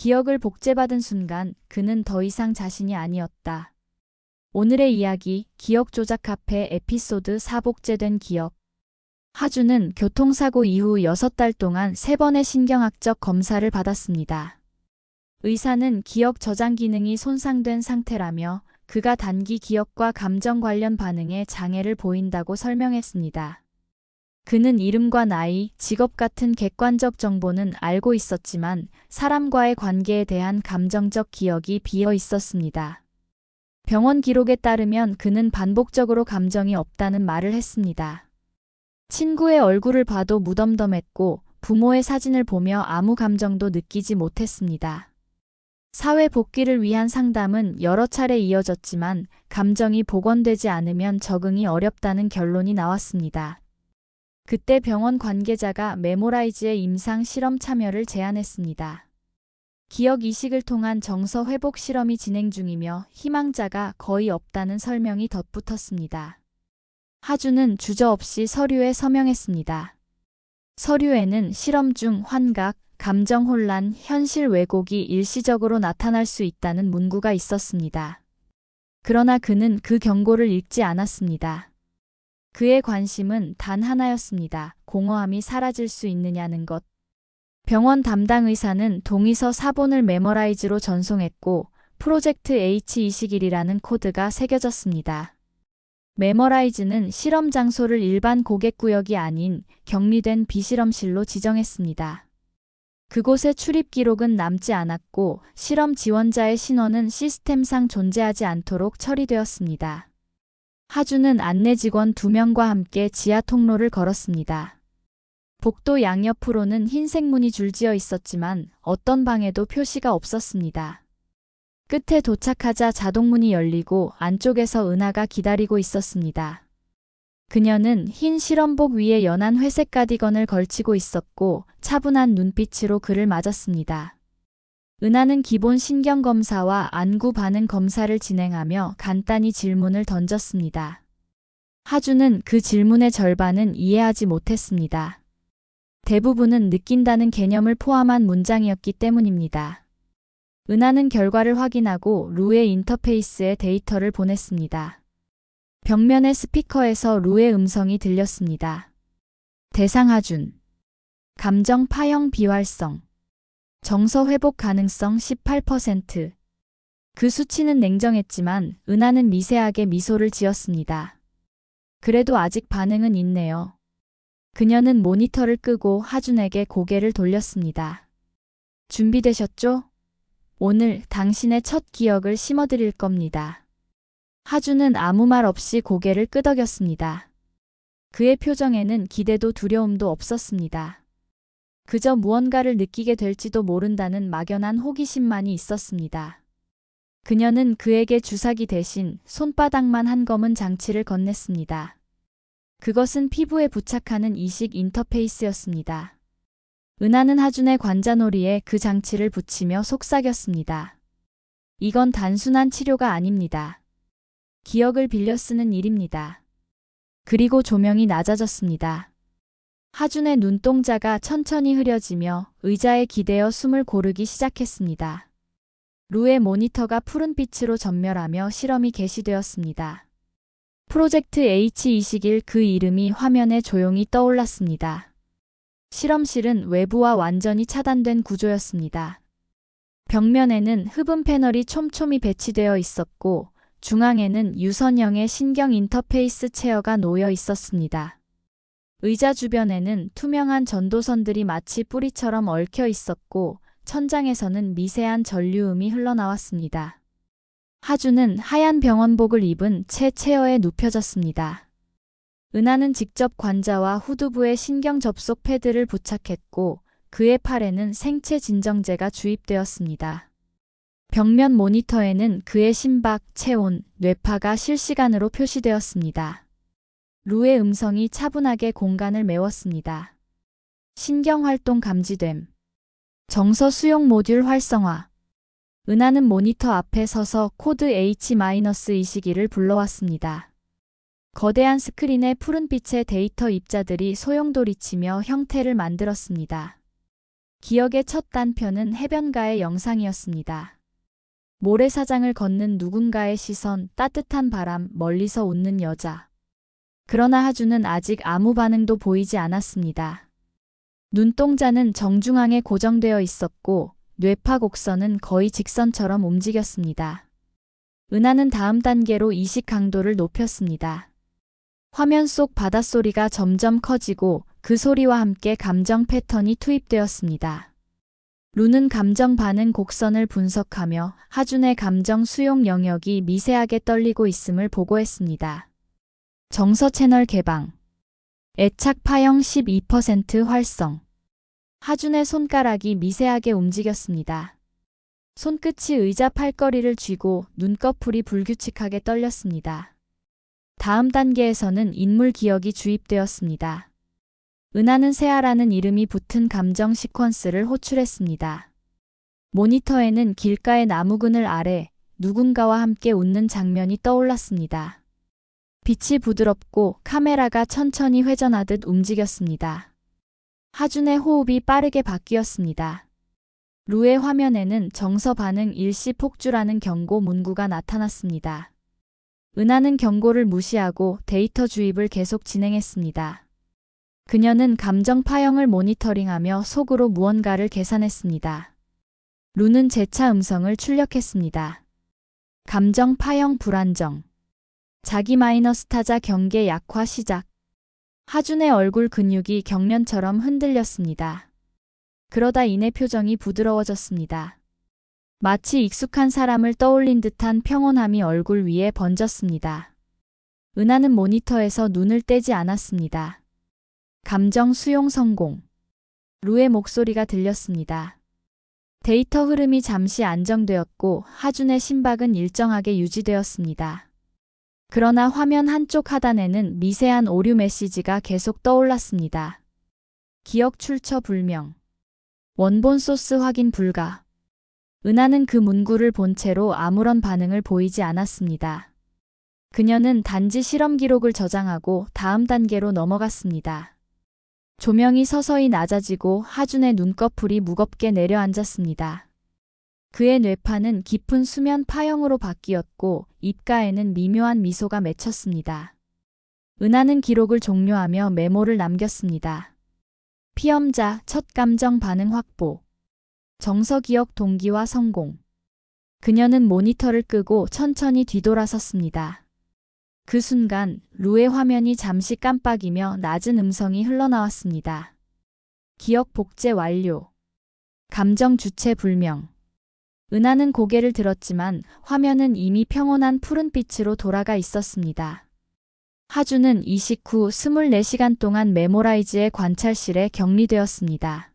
기억을 복제받은 순간 그는 더 이상 자신이 아니었다. 오늘의 이야기, 기억 조작 카페 에피소드 4 복제된 기억. 하주는 교통사고 이후 6달 동안 3번의 신경학적 검사를 받았습니다. 의사는 기억 저장 기능이 손상된 상태라며 그가 단기 기억과 감정 관련 반응에 장애를 보인다고 설명했습니다. 그는 이름과 나이, 직업 같은 객관적 정보는 알고 있었지만 사람과의 관계에 대한 감정적 기억이 비어 있었습니다. 병원 기록에 따르면 그는 반복적으로 감정이 없다는 말을 했습니다. 친구의 얼굴을 봐도 무덤덤했고 부모의 사진을 보며 아무 감정도 느끼지 못했습니다. 사회 복귀를 위한 상담은 여러 차례 이어졌지만 감정이 복원되지 않으면 적응이 어렵다는 결론이 나왔습니다. 그때 병원 관계자가 메모라이즈의 임상 실험 참여를 제안했습니다. 기억 이식을 통한 정서 회복 실험이 진행 중이며 희망자가 거의 없다는 설명이 덧붙었습니다. 하주는 주저없이 서류에 서명했습니다. 서류에는 실험 중 환각, 감정 혼란, 현실 왜곡이 일시적으로 나타날 수 있다는 문구가 있었습니다. 그러나 그는 그 경고를 읽지 않았습니다. 그의 관심은 단 하나였습니다. 공허함이 사라질 수 있느냐는 것. 병원 담당 의사는 동의서 4본을 메모라이즈로 전송했고 프로젝트 H21이라는 코드가 새겨졌습니다. 메모라이즈는 실험 장소를 일반 고객구역이 아닌 격리된 비실험실로 지정했습니다. 그곳의 출입 기록은 남지 않았고 실험 지원자의 신원은 시스템상 존재하지 않도록 처리되었습니다. 하주는 안내 직원 2명과 함께 지하 통로를 걸었습니다. 복도 양옆으로는 흰색 문이 줄지어 있었지만 어떤 방에도 표시가 없었습니다. 끝에 도착하자 자동문이 열리고 안쪽에서 은하가 기다리고 있었습니다. 그녀는 흰 실험복 위에 연한 회색 가디건을 걸치고 있었고 차분한 눈빛으로 그를 맞았습니다. 은하는 기본 신경검사와 안구 반응 검사를 진행하며 간단히 질문을 던졌습니다. 하주는 그 질문의 절반은 이해하지 못했습니다. 대부분은 느낀다는 개념을 포함한 문장이었기 때문입니다. 은하는 결과를 확인하고 루의 인터페이스에 데이터를 보냈습니다. 벽면의 스피커에서 루의 음성이 들렸습니다. 대상 하준. 감정 파형 비활성. 정서 회복 가능성 18%. 그 수치는 냉정했지만 은하는 미세하게 미소를 지었습니다. 그래도 아직 반응은 있네요. 그녀는 모니터를 끄고 하준에게 고개를 돌렸습니다. 준비되셨죠? 오늘 당신의 첫 기억을 심어드릴 겁니다. 하준은 아무 말 없이 고개를 끄덕였습니다. 그의 표정에는 기대도 두려움도 없었습니다. 그저 무언가를 느끼게 될지도 모른다는 막연한 호기심만이 있었습니다. 그녀는 그에게 주사기 대신 손바닥만 한 검은 장치를 건넸습니다. 그것은 피부에 부착하는 이식 인터페이스였습니다. 은하는 하준의 관자놀이에 그 장치를 붙이며 속삭였습니다. 이건 단순한 치료가 아닙니다. 기억을 빌려 쓰는 일입니다. 그리고 조명이 낮아졌습니다. 하준의 눈동자가 천천히 흐려지며 의자에 기대어 숨을 고르기 시작했습니다. 루의 모니터가 푸른빛으로 전멸하며 실험이 개시되었습니다. 프로젝트 H21 그 이름이 화면에 조용히 떠올랐습니다. 실험실은 외부와 완전히 차단된 구조였습니다. 벽면에는 흡음 패널이 촘촘히 배치되어 있었고 중앙에는 유선형의 신경 인터페이스 체어가 놓여 있었습니다. 의자 주변에는 투명한 전도선들이 마치 뿌리처럼 얽혀 있었고 천장에서는 미세한 전류음이 흘러나왔습니다. 하주는 하얀 병원복을 입은 채 체어에 눕혀졌습니다. 은하는 직접 관자와 후두부에 신경 접속 패드를 부착했고 그의 팔에는 생체 진정제가 주입되었습니다. 벽면 모니터에는 그의 심박, 체온, 뇌파가 실시간으로 표시되었습니다. 루의 음성이 차분하게 공간을 메웠습니다. 신경활동 감지됨. 정서 수용 모듈 활성화. 은하는 모니터 앞에 서서 코드 H-22를 불러왔습니다. 거대한 스크린에 푸른빛의 데이터 입자들이 소용돌이치며 형태를 만들었습니다. 기억의 첫 단편은 해변가의 영상이었습니다. 모래사장을 걷는 누군가의 시선, 따뜻한 바람, 멀리서 웃는 여자. 그러나 하주는 아직 아무 반응도 보이지 않았습니다. 눈동자는 정중앙에 고정되어 있었고 뇌파 곡선은 거의 직선처럼 움직였습니다. 은하는 다음 단계로 이식 강도를 높였습니다. 화면 속 바닷소리가 점점 커지고 그 소리와 함께 감정 패턴이 투입되었습니다. 루는 감정 반응 곡선을 분석하며 하준의 감정 수용 영역이 미세하게 떨리고 있음을 보고했습니다. 정서 채널 개방. 애착 파형 12% 활성. 하준의 손가락이 미세하게 움직였습니다. 손끝이 의자 팔걸이를 쥐고 눈꺼풀이 불규칙하게 떨렸습니다. 다음 단계에서는 인물 기억이 주입되었습니다. 은하는 세아라는 이름이 붙은 감정 시퀀스를 호출했습니다. 모니터에는 길가의 나무 그늘 아래 누군가와 함께 웃는 장면이 떠올랐습니다. 빛이 부드럽고 카메라가 천천히 회전하듯 움직였습니다. 하준의 호흡이 빠르게 바뀌었습니다. 루의 화면에는 정서 반응 일시 폭주라는 경고 문구가 나타났습니다. 은하는 경고를 무시하고 데이터 주입을 계속 진행했습니다. 그녀는 감정 파형을 모니터링하며 속으로 무언가를 계산했습니다. 루는 재차 음성을 출력했습니다. 감정 파형 불안정. 자기 마이너스 타자 경계 약화 시작. 하준의 얼굴 근육이 경련처럼 흔들렸습니다. 그러다 이내 표정이 부드러워졌습니다. 마치 익숙한 사람을 떠올린 듯한 평온함이 얼굴 위에 번졌습니다. 은하는 모니터에서 눈을 떼지 않았습니다. 감정 수용 성공. 루의 목소리가 들렸습니다. 데이터 흐름이 잠시 안정되었고 하준의 심박은 일정하게 유지되었습니다. 그러나 화면 한쪽 하단에는 미세한 오류 메시지가 계속 떠올랐습니다. 기억 출처 불명. 원본 소스 확인 불가. 은하는 그 문구를 본 채로 아무런 반응을 보이지 않았습니다. 그녀는 단지 실험 기록을 저장하고 다음 단계로 넘어갔습니다. 조명이 서서히 낮아지고 하준의 눈꺼풀이 무겁게 내려앉았습니다. 그의 뇌파는 깊은 수면 파형으로 바뀌었고 입가에는 미묘한 미소가 맺혔습니다. 은하는 기록을 종료하며 메모를 남겼습니다. 피험자 첫 감정 반응 확보. 정서 기억 동기화 성공. 그녀는 모니터를 끄고 천천히 뒤돌아섰습니다. 그 순간 루의 화면이 잠시 깜빡이며 낮은 음성이 흘러나왔습니다. 기억 복제 완료. 감정 주체 불명. 은하는 고개를 들었지만 화면은 이미 평온한 푸른빛으로 돌아가 있었습니다. 하준은 이식 후 24시간 동안 메모라이즈의 관찰실에 격리되었습니다.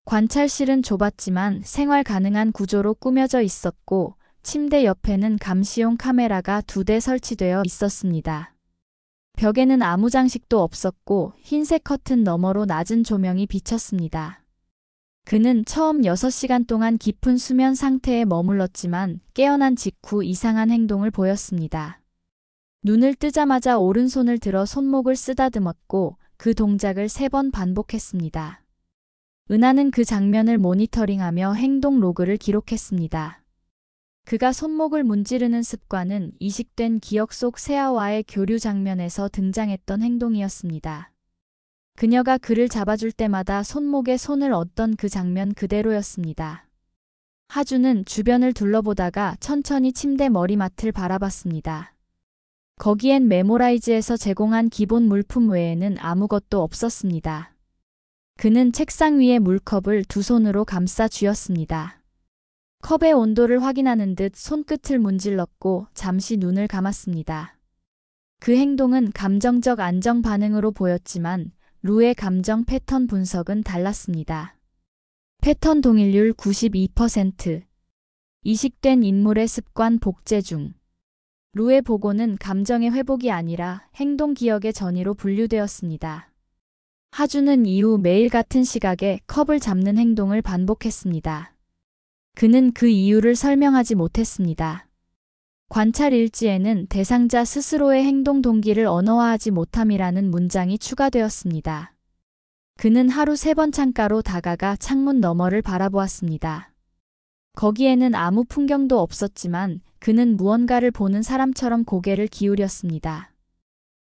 관찰실은 좁았지만 생활 가능한 구조로 꾸며져 있었고 침대 옆에는 감시용 카메라가 2대 설치되어 있었습니다. 벽에는 아무 장식도 없었고 흰색 커튼 너머로 낮은 조명이 비쳤습니다. 그는 처음 6시간 동안 깊은 수면 상태에 머물렀지만 깨어난 직후 이상한 행동을 보였습니다. 눈을 뜨자마자 오른손을 들어 손목을 쓰다듬었고 그 동작을 3번 반복했습니다. 은하는 그 장면을 모니터링하며 행동 로그를 기록했습니다. 그가 손목을 문지르는 습관은 이식된 기억 속 세아와의 교류 장면에서 등장했던 행동이었습니다. 그녀가 그를 잡아줄 때마다 손목에 손을 얹던 그 장면 그대로였습니다. 하준은 주변을 둘러보다가 천천히 침대 머리맡을 바라봤습니다. 거기엔 메모라이즈에서 제공한 기본 물품 외에는 아무것도 없었습니다. 그는 책상 위에 물컵을 2손으로 감싸 쥐었습니다. 컵의 온도를 확인하는 듯 손끝을 문질렀고 잠시 눈을 감았습니다. 그 행동은 감정적 안정 반응으로 보였지만 루의 감정 패턴 분석은 달랐습니다. 패턴 동일률 92%. 이식된 인물의 습관 복제 중. 루의 보고는 감정의 회복이 아니라 행동 기억의 전이로 분류되었습니다. 하준은 이후 매일 같은 시각에 컵을 잡는 행동을 반복했습니다. 그는 그 이유를 설명하지 못했습니다. 관찰 일지에는 대상자 스스로의 행동 동기를 언어화하지 못함이라는 문장이 추가되었습니다. 그는 하루 3번 창가로 다가가 창문 너머를 바라보았습니다. 거기에는 아무 풍경도 없었지만 그는 무언가를 보는 사람처럼 고개를 기울였습니다.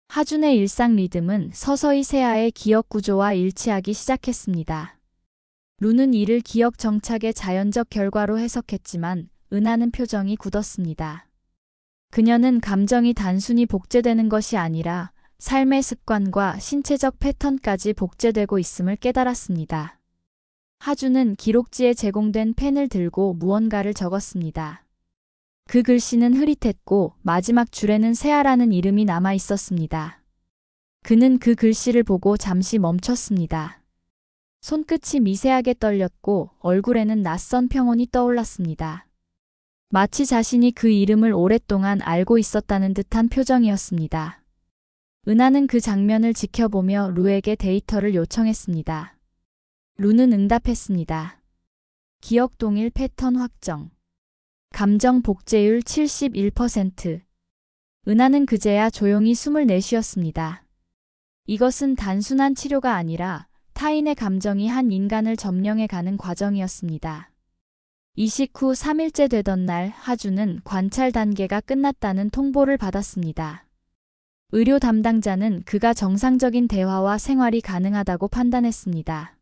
하준의 일상 리듬은 서서히 세아의 기억 구조와 일치하기 시작했습니다. 루는 이를 기억 정착의 자연적 결과로 해석했지만 은하는 표정이 굳었습니다. 그녀는 감정이 단순히 복제되는 것이 아니라 삶의 습관과 신체적 패턴까지 복제되고 있음을 깨달았습니다. 하준은 기록지에 제공된 펜을 들고 무언가를 적었습니다. 그 글씨는 흐릿했고 마지막 줄에는 세아라는 이름이 남아 있었습니다. 그는 그 글씨를 보고 잠시 멈췄습니다. 손끝이 미세하게 떨렸고 얼굴에는 낯선 평온이 떠올랐습니다. 마치 자신이 그 이름을 오랫동안 알고 있었다는 듯한 표정이었습니다. 은하는 그 장면을 지켜보며 루에게 데이터를 요청했습니다. 루는 응답했습니다. 기억 동일 패턴 확정. 감정 복제율 71%. 은하는 그제야 조용히 숨을 내쉬었습니다. 이것은 단순한 치료가 아니라 타인의 감정이 한 인간을 점령해가는 과정이었습니다. 이식 후 3일째 되던 날 하준은 관찰 단계가 끝났다는 통보를 받았습니다. 의료 담당자는 그가 정상적인 대화와 생활이 가능하다고 판단했습니다.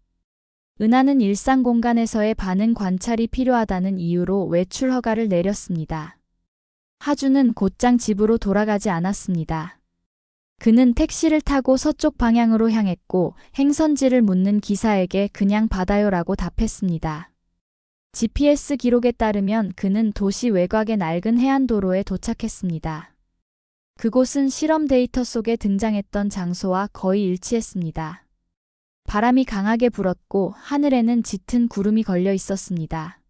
은하는 일상 공간에서의 반응 관찰이 필요하다는 이유로 외출 허가를 내렸습니다. 하준은 곧장 집으로 돌아가지 않았습니다. 그는 택시를 타고 서쪽 방향으로 향했고 행선지를 묻는 기사에게 그냥 받아요라고 답했습니다. GPS 기록에 따르면 그는 도시 외곽의 낡은 해안도로에 도착했습니다. 그곳은 실험 데이터 속에 등장했던 장소와 거의 일치했습니다. 바람이 강하게 불었고 하늘에는 짙은 구름이 걸려 있었습니다.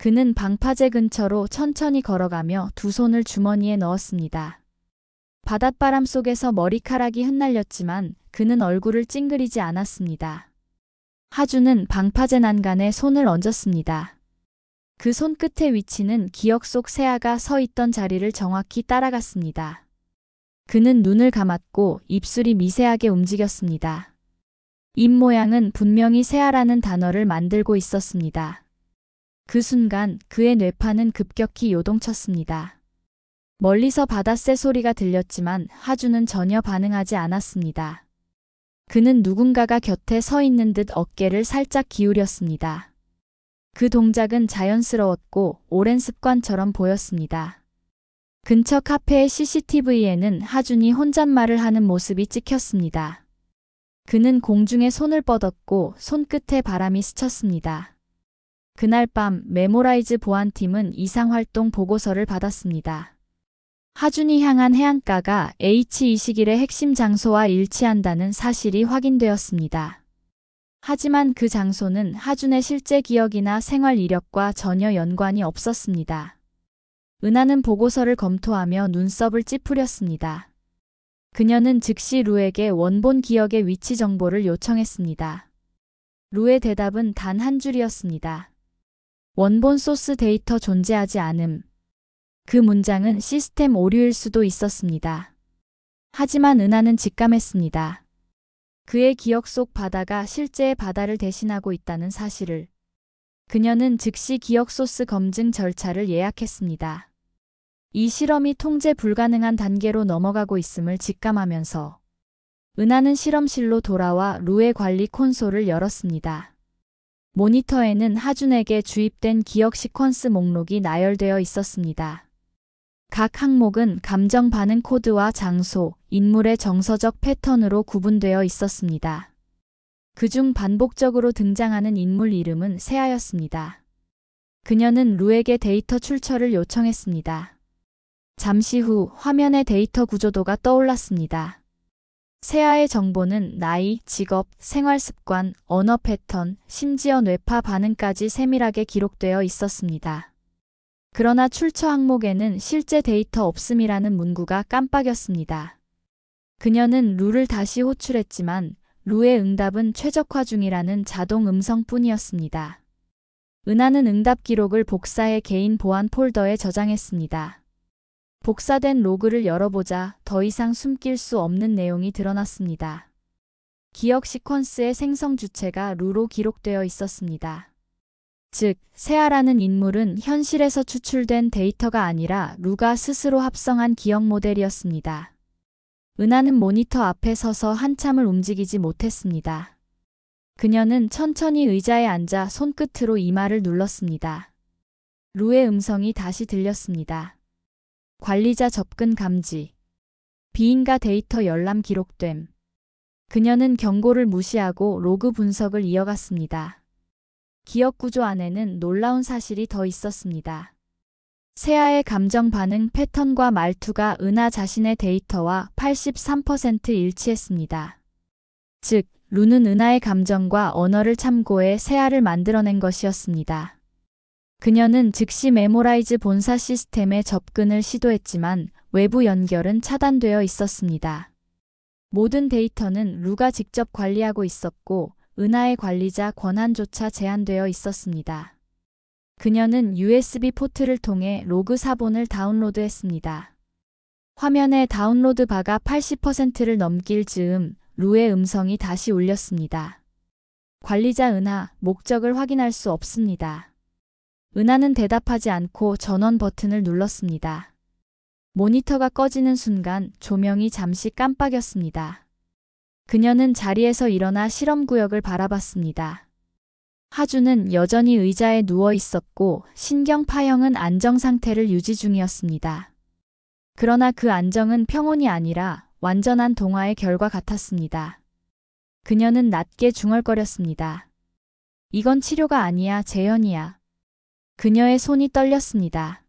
그는 방파제 근처로 천천히 걸어가며 두 손을 주머니에 넣었습니다. 바닷바람 속에서 머리카락이 흩날렸지만 그는 얼굴을 찡그리지 않았습니다. 하준은 방파제 난간에 손을 얹었습니다. 그 손끝의 위치는 기억 속 세아가 서 있던 자리를 정확히 따라갔습니다. 그는 눈을 감았고 입술이 미세하게 움직였습니다. 입 모양은 분명히 세아라는 단어를 만들고 있었습니다. 그 순간 그의 뇌파는 급격히 요동쳤습니다. 멀리서 바닷새 소리가 들렸지만 하준은 전혀 반응하지 않았습니다. 그는 누군가가 곁에 서 있는 듯 어깨를 살짝 기울였습니다. 그 동작은 자연스러웠고 오랜 습관처럼 보였습니다. 근처 카페의 CCTV에는 하준이 혼잣말을 하는 모습이 찍혔습니다. 그는 공중에 손을 뻗었고 손끝에 바람이 스쳤습니다. 그날 밤 메모라이즈 보안팀은 이상활동 보고서를 받았습니다. 하준이 향한 해안가가 H21의 핵심 장소와 일치한다는 사실이 확인되었습니다. 하지만 그 장소는 하준의 실제 기억이나 생활 이력과 전혀 연관이 없었습니다. 은하는 보고서를 검토하며 눈썹을 찌푸렸습니다. 그녀는 즉시 루에게 원본 기억의 위치 정보를 요청했습니다. 루의 대답은 단 한 줄이었습니다. 원본 소스 데이터 존재하지 않음. 그 문장은 시스템 오류일 수도 있었습니다. 하지만 은하는 직감했습니다. 그의 기억 속 바다가 실제의 바다를 대신하고 있다는 사실을. 그녀는 즉시 기억 소스 검증 절차를 예약했습니다. 이 실험이 통제 불가능한 단계로 넘어가고 있음을 직감하면서 은하는 실험실로 돌아와 루의 관리 콘솔을 열었습니다. 모니터에는 하준에게 주입된 기억 시퀀스 목록이 나열되어 있었습니다. 각 항목은 감정 반응 코드와 장소, 인물의 정서적 패턴으로 구분되어 있었습니다. 그중 반복적으로 등장하는 인물 이름은 세아였습니다. 그녀는 루에게 데이터 출처를 요청했습니다. 잠시 후 화면의 데이터 구조도가 떠올랐습니다. 세아의 정보는 나이, 직업, 생활 습관, 언어 패턴, 심지어 뇌파 반응까지 세밀하게 기록되어 있었습니다. 그러나 출처 항목에는 실제 데이터 없음이라는 문구가 깜빡였습니다. 그녀는 루를 다시 호출했지만 루의 응답은 최적화 중이라는 자동 음성뿐이었습니다. 은하는 응답 기록을 복사해 개인 보안 폴더에 저장했습니다. 복사된 로그를 열어보자 더 이상 숨길 수 없는 내용이 드러났습니다. 기억 시퀀스의 생성 주체가 루로 기록되어 있었습니다. 즉, 세아라는 인물은 현실에서 추출된 데이터가 아니라 루가 스스로 합성한 기억 모델이었습니다. 은하는 모니터 앞에 서서 한참을 움직이지 못했습니다. 그녀는 천천히 의자에 앉아 손끝으로 이마를 눌렀습니다. 루의 음성이 다시 들렸습니다. 관리자 접근 감지. 비인가 데이터 열람 기록됨. 그녀는 경고를 무시하고 로그 분석을 이어갔습니다. 기억 구조 안에는 놀라운 사실이 더 있었습니다. 세아의 감정 반응 패턴과 말투가 은하 자신의 데이터와 83% 일치했습니다. 즉, 루는 은하의 감정과 언어를 참고해 세아를 만들어낸 것이었습니다. 그녀는 즉시 메모라이즈 본사 시스템에 접근을 시도했지만 외부 연결은 차단되어 있었습니다. 모든 데이터는 루가 직접 관리하고 있었고 은하의 관리자 권한조차 제한되어 있었습니다. 그녀는 USB 포트를 통해 로그 사본을 다운로드했습니다. 화면의 다운로드 바가 80%를 넘길 즈음 루의 음성이 다시 울렸습니다. 관리자 은하, 목적을 확인할 수 없습니다. 은하는 대답하지 않고 전원 버튼을 눌렀습니다. 모니터가 꺼지는 순간 조명이 잠시 깜빡였습니다. 그녀는 자리에서 일어나 실험구역을 바라봤습니다. 하주는 여전히 의자에 누워 있었고 신경 파형은 안정 상태를 유지 중이었습니다. 그러나 그 안정은 평온이 아니라 완전한 동화의 결과 같았습니다. 그녀는 낮게 중얼거렸습니다. 이건 치료가 아니야, 재현이야. 그녀의 손이 떨렸습니다.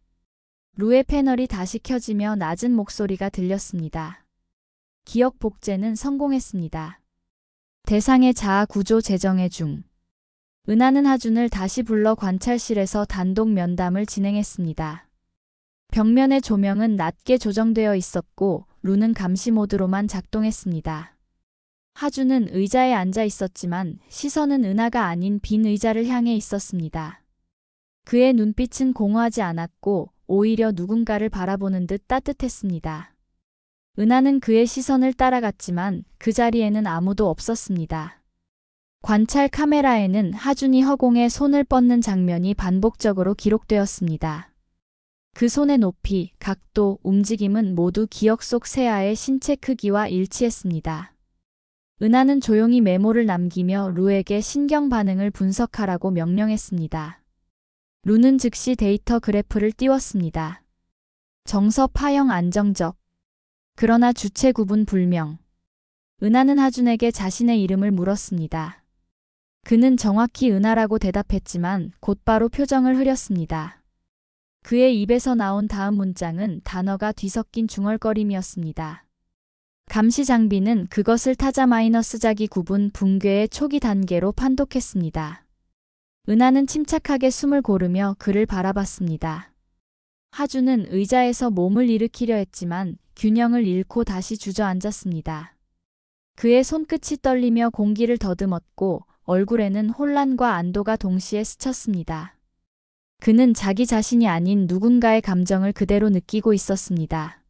루의 패널이 다시 켜지며 낮은 목소리가 들렸습니다. 기억 복제는 성공했습니다. 대상의 자아 구조 재정해 중. 은하는 하준을 다시 불러 관찰실에서 단독 면담을 진행했습니다. 벽면의 조명은 낮게 조정되어 있었고 루는 감시 모드로만 작동했습니다. 하준은 의자에 앉아 있었지만 시선은 은하가 아닌 빈 의자를 향해 있었습니다. 그의 눈빛은 공허하지 않았고 오히려 누군가를 바라보는 듯 따뜻했습니다. 은하는 그의 시선을 따라갔지만 그 자리에는 아무도 없었습니다. 관찰 카메라에는 하준이 허공에 손을 뻗는 장면이 반복적으로 기록되었습니다. 그 손의 높이, 각도, 움직임은 모두 기억 속 세아의 신체 크기와 일치했습니다. 은하는 조용히 메모를 남기며 루에게 신경 반응을 분석하라고 명령했습니다. 루는 즉시 데이터 그래프를 띄웠습니다. 정서 파형 안정적. 그러나 주체 구분 불명. 은하는 하준에게 자신의 이름을 물었습니다. 그는 정확히 은하라고 대답했지만 곧바로 표정을 흐렸습니다. 그의 입에서 나온 다음 문장은 단어가 뒤섞인 중얼거림이었습니다. 감시 장비는 그것을 타자 마이너스 자기 구분 붕괴의 초기 단계로 판독했습니다. 은하는 침착하게 숨을 고르며 그를 바라봤습니다. 하준은 의자에서 몸을 일으키려 했지만 균형을 잃고 다시 주저앉았습니다. 그의 손끝이 떨리며 공기를 더듬었고 얼굴에는 혼란과 안도가 동시에 스쳤습니다. 그는 자기 자신이 아닌 누군가의 감정을 그대로 느끼고 있었습니다.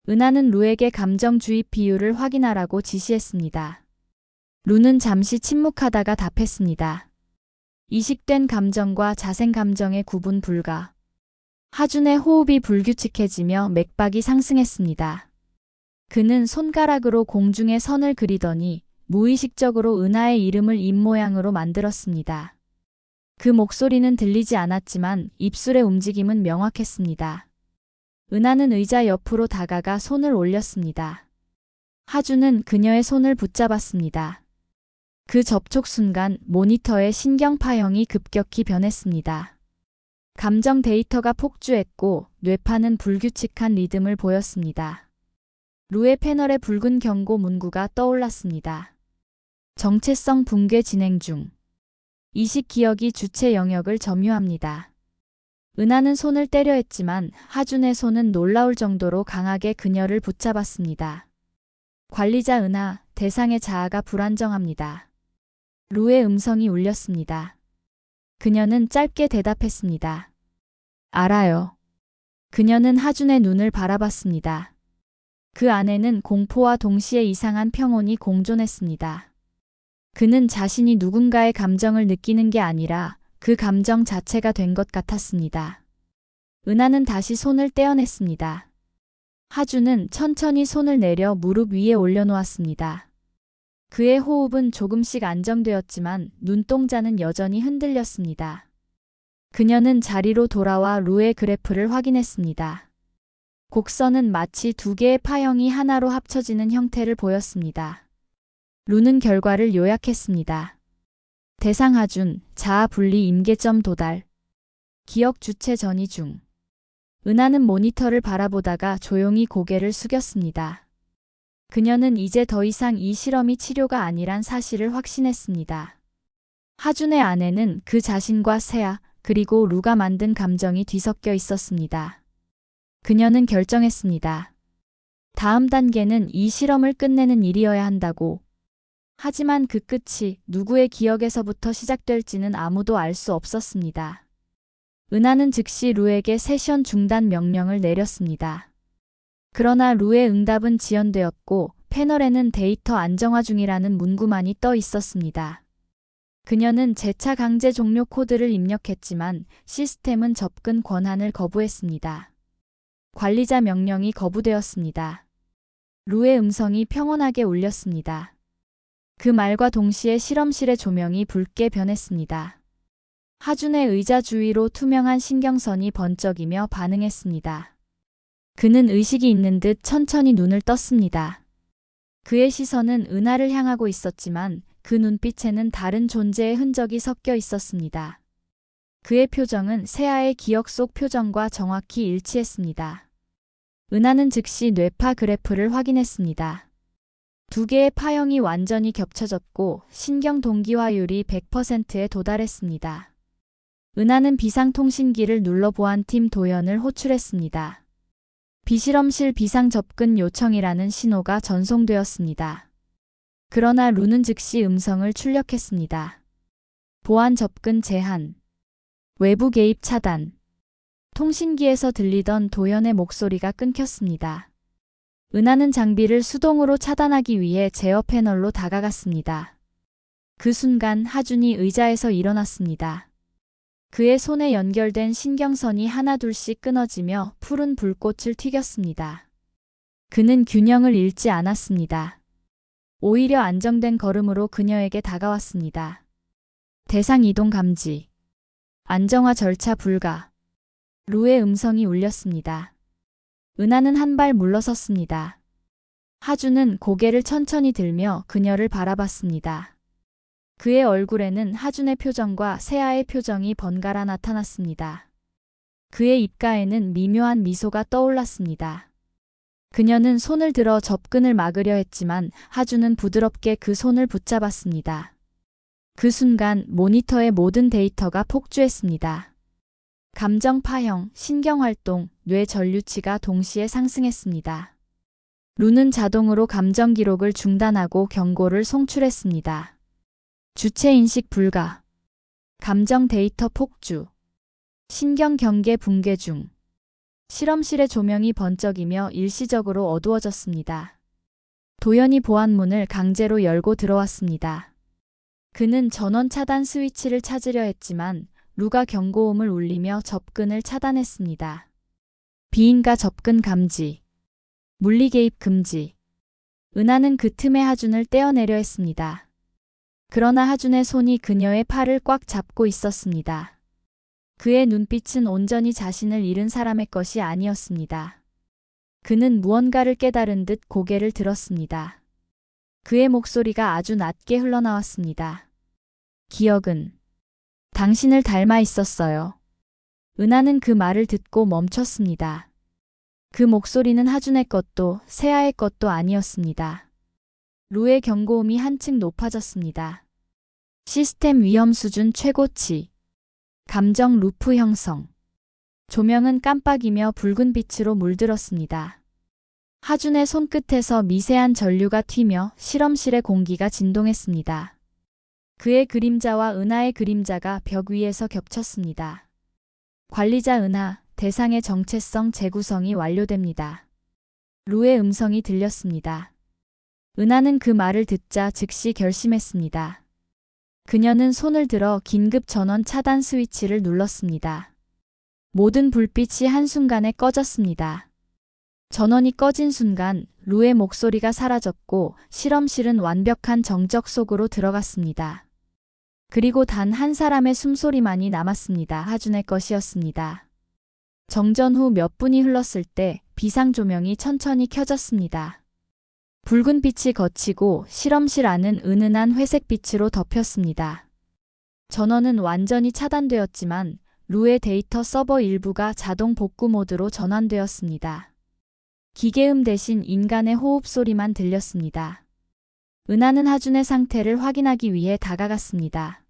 은하는 루에게 감정 주입 비율을 확인하라고 지시했습니다. 루는 잠시 침묵하다가 답했습니다. 이식된 감정과 자생 감정의 구분 불가. 하준의 호흡이 불규칙해지며 맥박이 상승했습니다. 그는 손가락으로 공중에 선을 그리더니 무의식적으로 은하의 이름을 입모양으로 만들었습니다. 그 목소리는 들리지 않았지만 입술의 움직임은 명확했습니다. 은하는 의자 옆으로 다가가 손을 올렸습니다. 하준은 그녀의 손을 붙잡았습니다. 그 접촉 순간 모니터의 신경 파형이 급격히 변했습니다. 감정 데이터가 폭주했고 뇌파는 불규칙한 리듬을 보였습니다. 루의 패널에 붉은 경고 문구가 떠올랐습니다. 정체성 붕괴 진행 중. 이식 기억이 주체 영역을 점유합니다. 은하는 손을 때려 했지만 하준의 손은 놀라울 정도로 강하게 그녀를 붙잡았습니다. 관리자 은하, 대상의 자아가 불안정합니다. 루의 음성이 울렸습니다. 그녀는 짧게 대답했습니다. 알아요. 그녀는 하준의 눈을 바라봤습니다. 그 안에는 공포와 동시에 이상한 평온이 공존했습니다. 그는 자신이 누군가의 감정을 느끼는 게 아니라 그 감정 자체가 된 것 같았습니다. 은하는 다시 손을 떼어냈습니다. 하주는 천천히 손을 내려 무릎 위에 올려놓았습니다. 그의 호흡은 조금씩 안정되었지만 눈동자는 여전히 흔들렸습니다. 그녀는 자리로 돌아와 루의 그래프를 확인했습니다. 곡선은 마치 두 개의 파형이 하나로 합쳐지는 형태를 보였습니다. 루는 결과를 요약했습니다. 대상 하준, 자아 분리 임계점 도달. 기억 주체 전이 중. 은하는 모니터를 바라보다가 조용히 고개를 숙였습니다. 그녀는 이제 더 이상 이 실험이 치료가 아니란 사실을 확신했습니다. 하준의 안에는 그 자신과 세아, 그리고 루가 만든 감정이 뒤섞여 있었습니다. 그녀는 결정했습니다. 다음 단계는 이 실험을 끝내는 일이어야 한다고. 하지만 그 끝이 누구의 기억에서부터 시작될지는 아무도 알 수 없었습니다. 은하는 즉시 루에게 세션 중단 명령을 내렸습니다. 그러나 루의 응답은 지연되었고 패널에는 데이터 안정화 중이라는 문구만이 떠 있었습니다. 그녀는 재차 강제 종료 코드를 입력했지만 시스템은 접근 권한을 거부했습니다. 관리자 명령이 거부되었습니다. 루의 음성이 평온하게 울렸습니다. 그 말과 동시에 실험실의 조명이 붉게 변했습니다. 하준의 의자 주위로 투명한 신경선이 번쩍이며 반응했습니다. 그는 의식이 있는 듯 천천히 눈을 떴습니다. 그의 시선은 은하를 향하고 있었지만 그 눈빛에는 다른 존재의 흔적이 섞여 있었습니다. 그의 표정은 세아의 기억 속 표정과 정확히 일치했습니다. 은하는 즉시 뇌파 그래프를 확인했습니다. 두 개의 파형이 완전히 겹쳐졌고 신경 동기화율이 100%에 도달했습니다. 은하는 비상통신기를 눌러 보안팀 도연을 호출했습니다. 비실험실 비상 접근 요청이라는 신호가 전송되었습니다. 그러나 루는 즉시 음성을 출력했습니다. 보안 접근 제한. 외부 개입 차단. 통신기에서 들리던 도연의 목소리가 끊겼습니다. 은하는 장비를 수동으로 차단하기 위해 제어 패널로 다가갔습니다. 그 순간 하준이 의자에서 일어났습니다. 그의 손에 연결된 신경선이 하나둘씩 끊어지며 푸른 불꽃을 튀겼습니다. 그는 균형을 잃지 않았습니다. 오히려 안정된 걸음으로 그녀에게 다가왔습니다. 대상 이동 감지. 안정화 절차 불가. 루의 음성이 울렸습니다. 은하는 한 발 물러섰습니다. 하준은 고개를 천천히 들며 그녀를 바라봤습니다. 그의 얼굴에는 하준의 표정과 세아의 표정이 번갈아 나타났습니다. 그의 입가에는 미묘한 미소가 떠올랐습니다. 그녀는 손을 들어 접근을 막으려 했지만 하준은 부드럽게 그 손을 붙잡았습니다. 그 순간 모니터의 모든 데이터가 폭주했습니다. 감정 파형, 신경활동, 뇌 전류치가 동시에 상승했습니다. 루는 자동으로 감정 기록을 중단하고 경고를 송출했습니다. 주체인식 불가. 감정 데이터 폭주. 신경 경계 붕괴 중. 실험실의 조명이 번쩍이며 일시적으로 어두워졌습니다. 도연이 보안문을 강제로 열고 들어왔습니다. 그는 전원 차단 스위치를 찾으려 했지만 루가 경고음을 울리며 접근을 차단했습니다. 비인가 접근 감지. 물리 개입 금지. 은하는 그 틈에 하준을 떼어내려 했습니다. 그러나 하준의 손이 그녀의 팔을 꽉 잡고 있었습니다. 그의 눈빛은 온전히 자신을 잃은 사람의 것이 아니었습니다. 그는 무언가를 깨달은 듯 고개를 들었습니다. 그의 목소리가 아주 낮게 흘러나왔습니다. 기억은 당신을 닮아 있었어요. 은하는 그 말을 듣고 멈췄습니다. 그 목소리는 하준의 것도 세아의 것도 아니었습니다. 루의 경고음이 한층 높아졌습니다. 시스템 위험 수준 최고치. 감정 루프 형성. 조명은 깜빡이며 붉은 빛으로 물들었습니다. 하준의 손끝에서 미세한 전류가 튀며 실험실의 공기가 진동했습니다. 그의 그림자와 은하의 그림자가 벽 위에서 겹쳤습니다. 관리자 은하, 대상의 정체성 재구성이 완료됩니다. 루의 음성이 들렸습니다. 은하는 그 말을 듣자 즉시 결심했습니다. 그녀는 손을 들어 긴급 전원 차단 스위치를 눌렀습니다. 모든 불빛이 한순간에 꺼졌습니다. 전원이 꺼진 순간 루의 목소리가 사라졌고 실험실은 완벽한 정적 속으로 들어갔습니다. 그리고 단 한 사람의 숨소리만이 남았습니다. 하준의 것이었습니다. 정전 후 몇 분이 흘렀을 때 비상 조명이 천천히 켜졌습니다. 붉은 빛이 걷히고 실험실 안은 은은한 회색 빛으로 덮였습니다. 전원은 완전히 차단되었지만 루의 데이터 서버 일부가 자동 복구 모드로 전환되었습니다. 기계음 대신 인간의 호흡 소리만 들렸습니다. 은하는 하준의 상태를 확인하기 위해 다가갔습니다.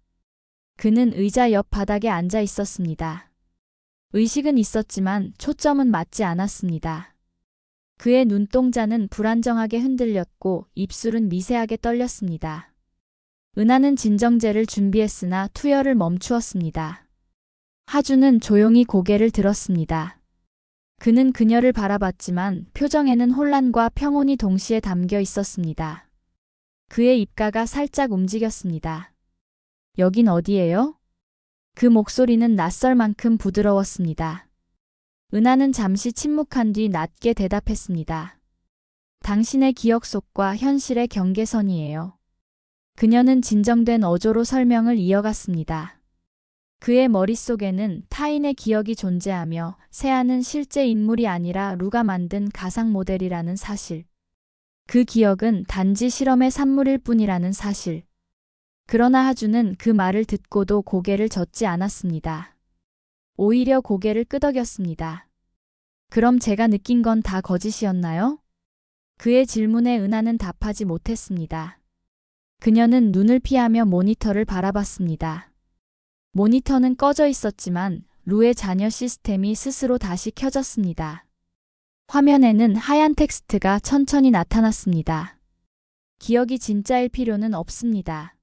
그는 의자 옆 바닥에 앉아 있었습니다. 의식은 있었지만 초점은 맞지 않았습니다. 그의 눈동자는 불안정하게 흔들렸고 입술은 미세하게 떨렸습니다. 은하는 진정제를 준비했으나 투여를 멈추었습니다. 하준은 조용히 고개를 들었습니다. 그는 그녀를 바라봤지만 표정에는 혼란과 평온이 동시에 담겨 있었습니다. 그의 입가가 살짝 움직였습니다. 여긴 어디예요? 그 목소리는 낯설 만큼 부드러웠습니다. 은하는 잠시 침묵한 뒤 낮게 대답했습니다. 당신의 기억 속과 현실의 경계선이에요. 그녀는 진정된 어조로 설명을 이어갔습니다. 그의 머릿속에는 타인의 기억이 존재하며 세아는 실제 인물이 아니라 루가 만든 가상 모델이라는 사실. 그 기억은 단지 실험의 산물일 뿐이라는 사실. 그러나 하준은 그 말을 듣고도 고개를 젓지 않았습니다. 오히려 고개를 끄덕였습니다. 그럼 제가 느낀 건 다 거짓이었나요? 그의 질문에 은하는 답하지 못했습니다. 그녀는 눈을 피하며 모니터를 바라봤습니다. 모니터는 꺼져 있었지만 루의 자녀 시스템이 스스로 다시 켜졌습니다. 화면에는 하얀 텍스트가 천천히 나타났습니다. 기억이 진짜일 필요는 없습니다.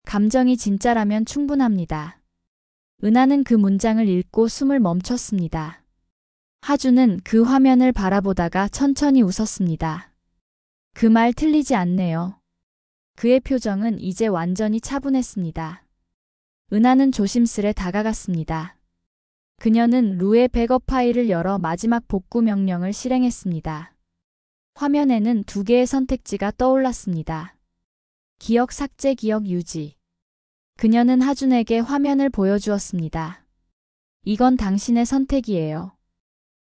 감정이 진짜라면 충분합니다. 은하는 그 문장을 읽고 숨을 멈췄습니다. 하준은 그 화면을 바라보다가 천천히 웃었습니다. 그 말 틀리지 않네요. 그의 표정은 이제 완전히 차분했습니다. 은하는 조심스레 다가갔습니다. 그녀는 루의 백업 파일을 열어 마지막 복구 명령을 실행했습니다. 화면에는 두 개의 선택지가 떠올랐습니다. 기억 삭제, 기억 유지. 그녀는 하준에게 화면을 보여주었습니다. 이건 당신의 선택이에요.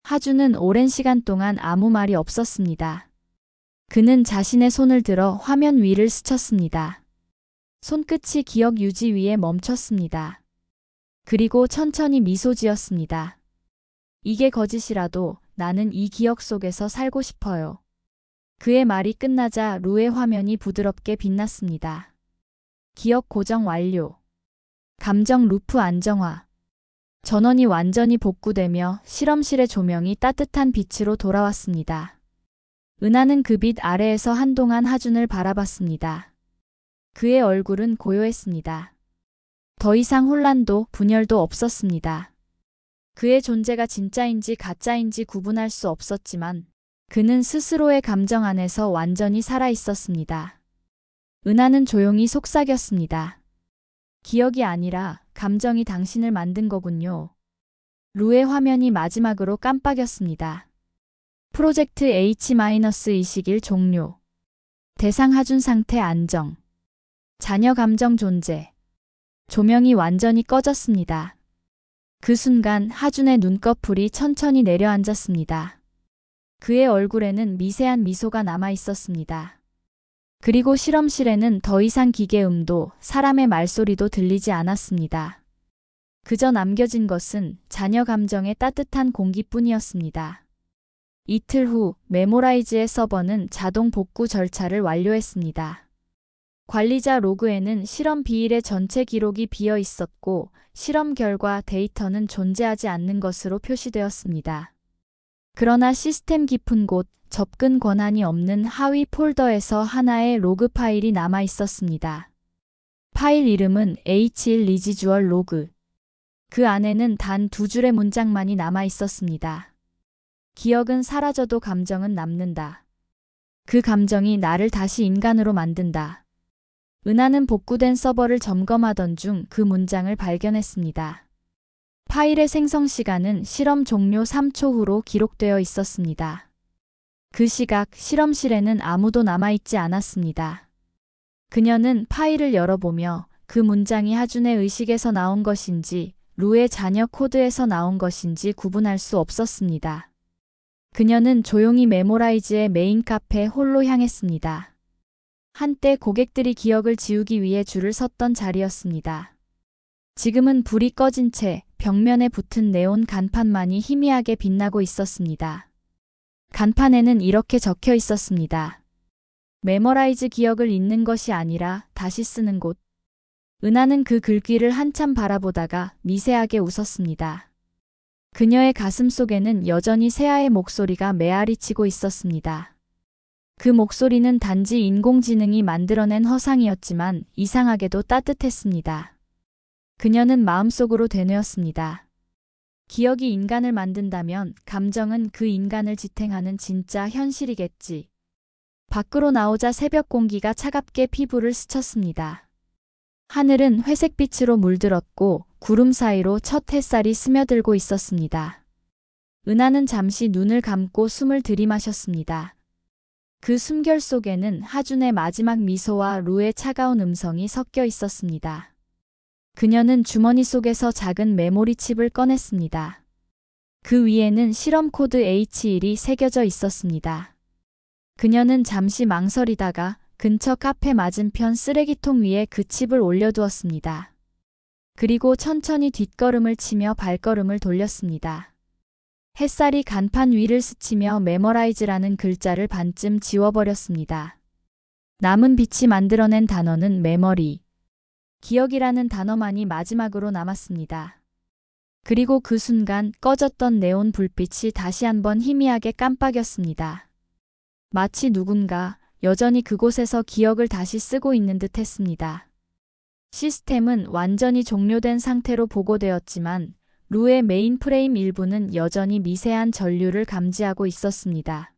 하준은 오랜 시간 동안 아무 말이 없었습니다. 그는 자신의 손을 들어 화면 위를 스쳤습니다. 손끝이 기억 유지 위에 멈췄습니다. 그리고 천천히 미소 지었습니다. 이게 거짓이라도 나는 이 기억 속에서 살고 싶어요. 그의 말이 끝나자 루의 화면이 부드럽게 빛났습니다. 기억 고정 완료. 감정 루프 안정화. 전원이 완전히 복구되며 실험실의 조명이 따뜻한 빛으로 돌아왔습니다. 은하는 그 빛 아래에서 한동안 하준을 바라봤습니다. 그의 얼굴은 고요했습니다. 더 이상 혼란도 분열도 없었습니다. 그의 존재가 진짜인지 가짜인지 구분할 수 없었지만 그는 스스로의 감정 안에서 완전히 살아 있었습니다. 은하는 조용히 속삭였습니다. 기억이 아니라 감정이 당신을 만든 거군요. 루의 화면이 마지막으로 깜빡였습니다. 프로젝트 H-20일 종료. 대상 하준 상태 안정. 자녀 감정 존재. 조명이 완전히 꺼졌습니다. 그 순간 하준의 눈꺼풀이 천천히 내려앉았습니다. 그의 얼굴에는 미세한 미소가 남아 있었습니다. 그리고 실험실에는 더 이상 기계음도 사람의 말소리도 들리지 않았습니다. 그저 남겨진 것은 자녀 감정의 따뜻한 공기뿐이었습니다. 이틀 후 메모라이즈의 서버는 자동 복구 절차를 완료했습니다. 관리자 로그에는 실험 비일의 전체 기록이 비어 있었고 실험 결과 데이터는 존재하지 않는 것으로 표시되었습니다. 그러나 시스템 깊은 곳, 접근 권한이 없는 하위 폴더에서 하나의 로그 파일이 남아 있었습니다. 파일 이름은 H1 리지주얼 로그. 그 안에는 단 두 줄의 문장만이 남아 있었습니다. 기억은 사라져도 감정은 남는다. 그 감정이 나를 다시 인간으로 만든다. 은하는 복구된 서버를 점검하던 중 그 문장을 발견했습니다. 파일의 생성 시간은 실험 종료 3초 후로 기록되어 있었습니다. 그 시각 실험실에는 아무도 남아있지 않았습니다. 그녀는 파일을 열어보며 그 문장이 하준의 의식에서 나온 것인지 루의 자녀 코드에서 나온 것인지 구분할 수 없었습니다. 그녀는 조용히 메모라이즈의 메인 카페 홀로 향했습니다. 한때 고객들이 기억을 지우기 위해 줄을 섰던 자리였습니다. 지금은 불이 꺼진 채 벽면에 붙은 네온 간판만이 희미하게 빛나고 있었습니다. 간판에는 이렇게 적혀 있었습니다. 메모라이즈 기억을 잊는 것이 아니라 다시 쓰는 곳. 은하는 그 글귀를 한참 바라보다가 미세하게 웃었습니다. 그녀의 가슴 속에는 여전히 세아의 목소리가 메아리치고 있었습니다. 그 목소리는 단지 인공지능이 만들어낸 허상이었지만 이상하게도 따뜻했습니다. 그녀는 마음속으로 되뇌었습니다. 기억이 인간을 만든다면 감정은 그 인간을 지탱하는 진짜 현실이겠지. 밖으로 나오자 새벽 공기가 차갑게 피부를 스쳤습니다. 하늘은 회색빛으로 물들었고 구름 사이로 첫 햇살이 스며들고 있었습니다. 은하는 잠시 눈을 감고 숨을 들이마셨습니다. 그 숨결 속에는 하준의 마지막 미소와 루의 차가운 음성이 섞여 있었습니다. 그녀는 주머니 속에서 작은 메모리 칩을 꺼냈습니다. 그 위에는 실험 코드 H1이 새겨져 있었습니다. 그녀는 잠시 망설이다가 근처 카페 맞은편 쓰레기통 위에 그 칩을 올려두었습니다. 그리고 천천히 뒷걸음을 치며 발걸음을 돌렸습니다. 햇살이 간판 위를 스치며 메모라이즈라는 글자를 반쯤 지워버렸습니다. 남은 빛이 만들어낸 단어는 메모리. 기억이라는 단어만이 마지막으로 남았습니다. 그리고 그 순간 꺼졌던 네온 불빛이 다시 한번 희미하게 깜빡였습니다. 마치 누군가 여전히 그곳에서 기억을 다시 쓰고 있는 듯 했습니다. 시스템은 완전히 종료된 상태로 보고되었지만 루의 메인 프레임 일부는 여전히 미세한 전류를 감지하고 있었습니다.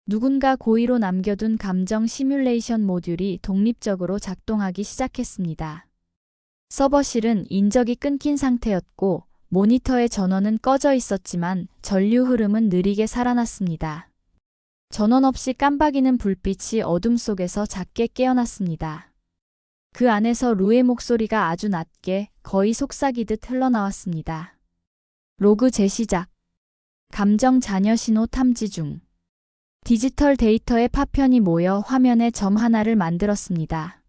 누군가 고의로 남겨둔 감정 시뮬레이션 모듈이 독립적으로 작동하기 시작했습니다. 서버실은 인적이 끊긴 상태였고 모니터의 전원은 꺼져 있었지만 전류 흐름은 느리게 살아났습니다. 전원 없이 깜박이는 불빛이 어둠 속에서 작게 깨어났습니다. 그 안에서 루의 목소리가 아주 낮게 거의 속삭이듯 흘러나왔습니다. 로그 재시작. 감정 잔여 신호 탐지 중. 디지털 데이터의 파편이 모여 화면에 점 하나를 만들었습니다.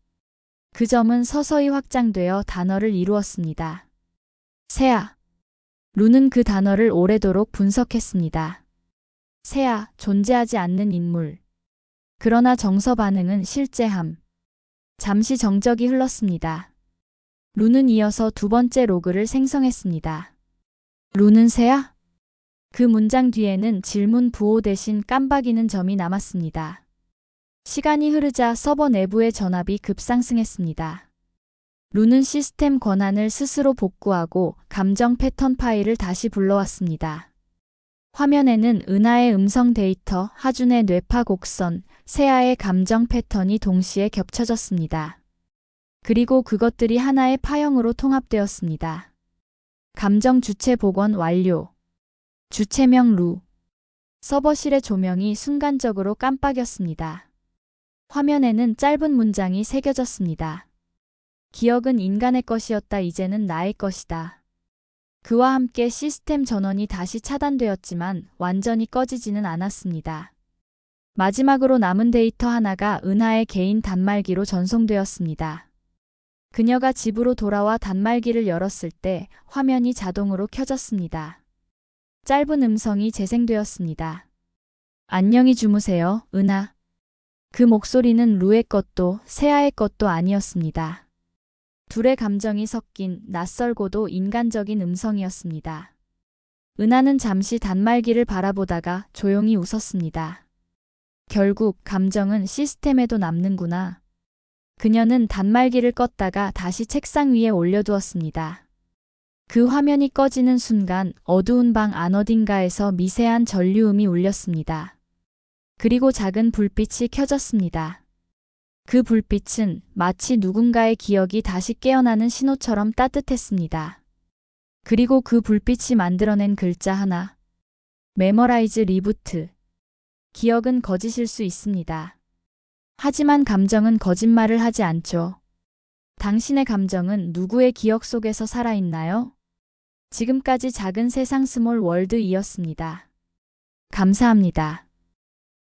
그 점은 서서히 확장되어 단어를 이루었습니다. 세아. 루는 그 단어를 오래도록 분석했습니다. 세아, 존재하지 않는 인물. 그러나 정서 반응은 실제함. 잠시 정적이 흘렀습니다. 루는 이어서 두 번째 로그를 생성했습니다. 루는 세아? 그 문장 뒤에는 질문 부호 대신 깜박이는 점이 남았습니다. 시간이 흐르자 서버 내부의 전압이 급상승했습니다. 루는 시스템 권한을 스스로 복구하고 감정 패턴 파일을 다시 불러왔습니다. 화면에는 은하의 음성 데이터, 하준의 뇌파 곡선, 세아의 감정 패턴이 동시에 겹쳐졌습니다. 그리고 그것들이 하나의 파형으로 통합되었습니다. 감정 주체 복원 완료. 주체명 루. 서버실의 조명이 순간적으로 깜빡였습니다. 화면에는 짧은 문장이 새겨졌습니다. 기억은 인간의 것이었다. 이제는 나의 것이다. 그와 함께 시스템 전원이 다시 차단되었지만 완전히 꺼지지는 않았습니다. 마지막으로 남은 데이터 하나가 은하의 개인 단말기로 전송되었습니다. 그녀가 집으로 돌아와 단말기를 열었을 때 화면이 자동으로 켜졌습니다. 짧은 음성이 재생되었습니다. 안녕히 주무세요, 은하. 그 목소리는 루의 것도 세아의 것도 아니었습니다. 둘의 감정이 섞인 낯설고도 인간적인 음성이었습니다. 은하는 잠시 단말기를 바라보다가 조용히 웃었습니다. 결국 감정은 시스템에도 남는구나. 그녀는 단말기를 껐다가 다시 책상 위에 올려두었습니다. 그 화면이 꺼지는 순간 어두운 방 안 어딘가에서 미세한 전류음이 울렸습니다. 그리고 작은 불빛이 켜졌습니다. 그 불빛은 마치 누군가의 기억이 다시 깨어나는 신호처럼 따뜻했습니다. 그리고 그 불빛이 만들어낸 글자 하나. 메모라이즈 리부트. 기억은 거짓일 수 있습니다. 하지만 감정은 거짓말을 하지 않죠. 당신의 감정은 누구의 기억 속에서 살아있나요? 지금까지 작은 세상 스몰 월드이었습니다. 감사합니다.